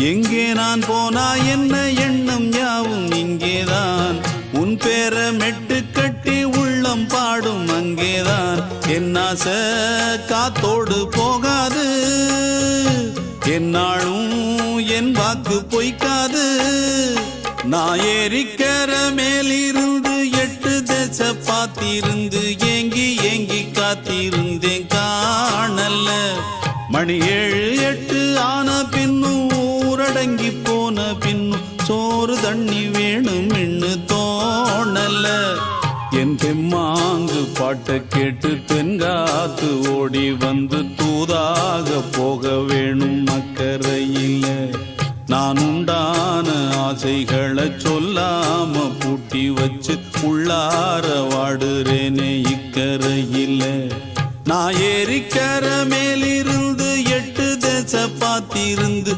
எங்கே நான் போனா என்ன எண்ணம் யாவும் இங்கேதான் உன் பேர மெட்டு கட்டி உள்ளம் பாடும் அங்கேதான் என் ஆசை காத்தோடு போகாது என்னாலும் என் வாக்கு பொய்க்காது நான் ஏறிக்கிற மேலிருந்து 8 தேச பார்த்திருந்து ஏங்கி ஏங்கி காத்திருந்தேன் காணல மணி 7 8 ஆன பின்னும் ஊரடங்கி போன பின்னும் சோறு தண்ணி வேணும் என்று தோணல என் தெம்மாங்கு பாட்டை கேட்டு பெண்காத்து ஓடி வந்து தூதாக போக வேணும் அக்கறையில் நான் உண்டான ஆசைகளை சொல்லாம பூட்டி வச்சு உள்ளார வாடுறேனே இக்கரையில் நான் ஏறிக்கிற மேலிருந்து 8 தேச பார்த்திருந்து